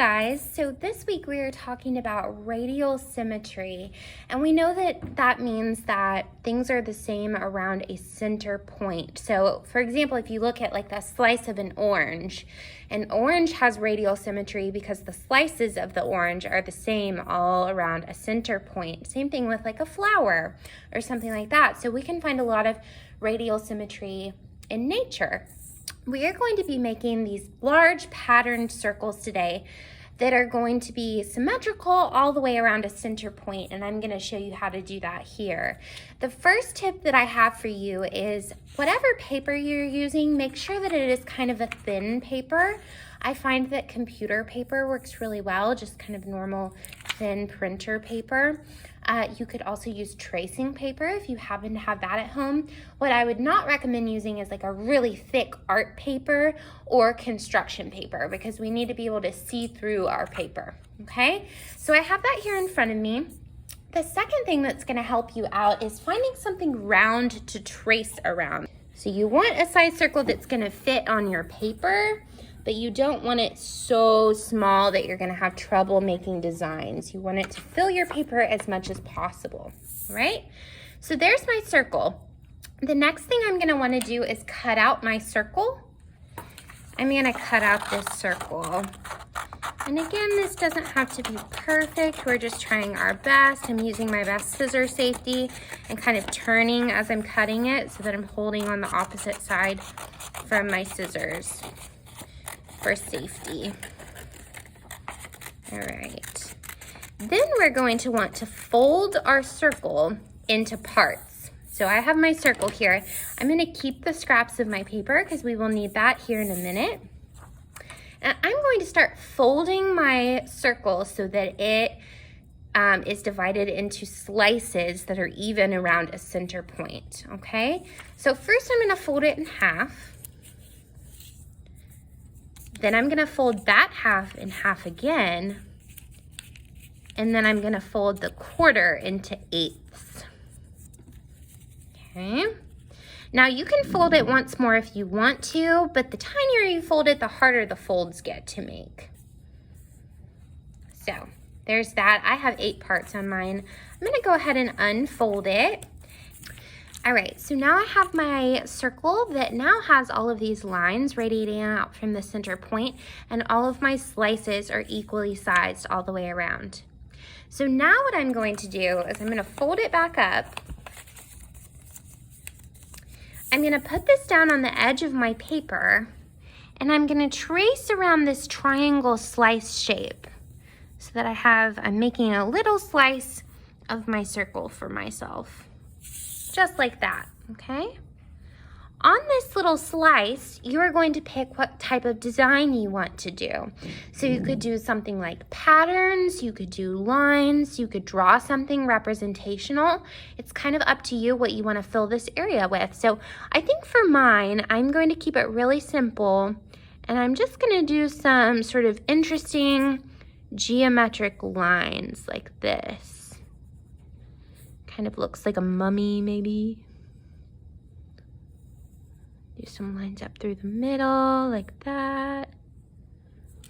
guys, so this week we are talking about radial symmetry, and we know that that means that things are the same around a center point. So for example, if you look at like the slice of an orange has radial symmetry because the slices of the orange are the same all around a center point. Same thing with like a flower or something like that. So we can find a lot of radial symmetry in nature. We are going to be making these large patterned circles today that are going to be symmetrical all the way around a center point, and I'm going to show you how to do that here. The first tip that I have for you is whatever paper you're using, make sure that it is kind of a thin paper. I find that computer paper works really well, just kind of normal thin printer paper. You could also use tracing paper if you happen to have that at home. What I would not recommend using is like a really thick art paper or construction paper because we need to be able to see through our paper, okay? So I have that here in front of me. The second thing that's gonna help you out is finding something round to trace around. So you want a size circle that's gonna fit on your paper, but you don't want it so small that you're gonna have trouble making designs. You want it to fill your paper as much as possible, right? So there's my circle. The next thing I'm gonna wanna do is cut out my circle. I'm gonna cut out this circle. And again, this doesn't have to be perfect. We're just trying our best. I'm using my best scissor safety and kind of turning as I'm cutting it so that I'm holding on the opposite side from my scissors for safety. All right. Then we're going to want to fold our circle into parts. So I have my circle here. I'm going to keep the scraps of my paper because we will need that here in a minute. And I'm going to start folding my circle so that it is divided into slices that are even around a center point, okay? So first I'm going to fold it in half. Then I'm gonna fold that half in half again, and then I'm gonna fold the quarter into eighths. Okay. Now you can fold it once more if you want to, but the tinier you fold it, the harder the folds get to make. So there's that. I have 8 parts on mine. I'm gonna go ahead and unfold it. All right, so now I have my circle that now has all of these lines radiating out from the center point, and all of my slices are equally sized all the way around. So now what I'm going to do is I'm gonna fold it back up. I'm gonna put this down on the edge of my paper, and I'm gonna trace around this triangle slice shape so that I'm making a little slice of my circle for myself. Just like that, okay? On this little slice, you are going to pick what type of design you want to do. So you could do something like patterns, you could do lines, you could draw something representational. It's kind of up to you what you want to fill this area with. So I think for mine, I'm going to keep it really simple, and I'm just going to do some sort of interesting geometric lines like this. Kind of looks like a mummy, maybe. Do some lines up through the middle, like that.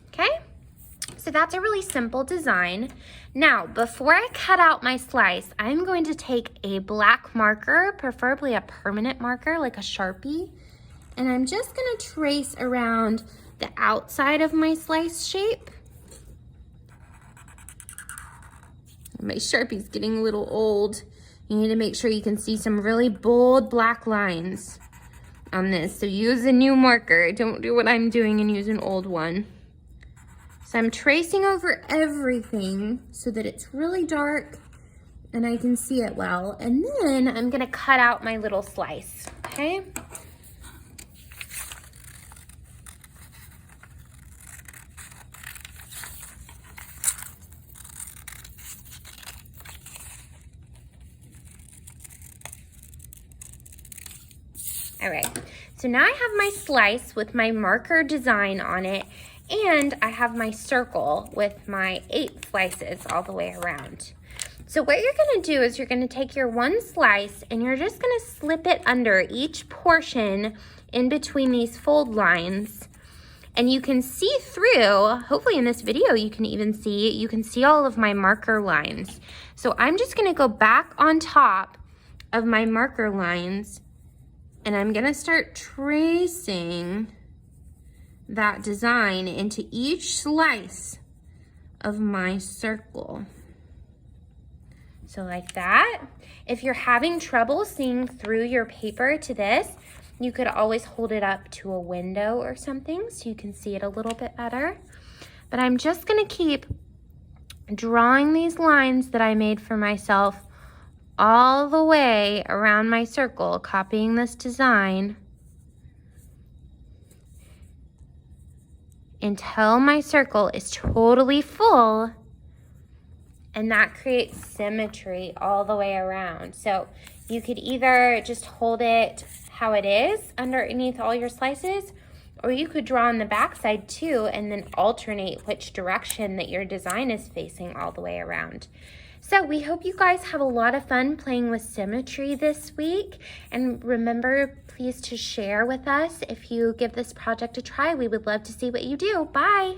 Okay, so that's a really simple design. Now, before I cut out my slice, I'm going to take a black marker, preferably a permanent marker, like a Sharpie, and I'm just gonna trace around the outside of my slice shape. My Sharpie's getting a little old. You need to make sure you can see some really bold black lines on this. So use a new marker. Don't do what I'm doing and use an old one. So I'm tracing over everything so that it's really dark and I can see it well. And then I'm gonna cut out my little slice, okay? All right, so now I have my slice with my marker design on it, and I have my circle with my 8 slices all the way around. So what you're gonna do is you're gonna take your one slice and you're just gonna slip it under each portion in between these fold lines, And you can see through, hopefully in this video you can see all of my marker lines. So I'm just gonna go back on top of my marker lines and I'm gonna start tracing that design into each slice of my circle. So like that. If you're having trouble seeing through your paper to this, you could always hold it up to a window or something so you can see it a little bit better. But I'm just gonna keep drawing these lines that I made for myself all the way around my circle, copying this design until my circle is totally full, and that creates symmetry all the way around. So you could either just hold it how it is underneath all your slices, or you could draw on the back side too and then alternate which direction that your design is facing all the way around. So we hope you guys have a lot of fun playing with symmetry this week. And remember, please to share with us if you give this project a try. We would love to see what you do. Bye.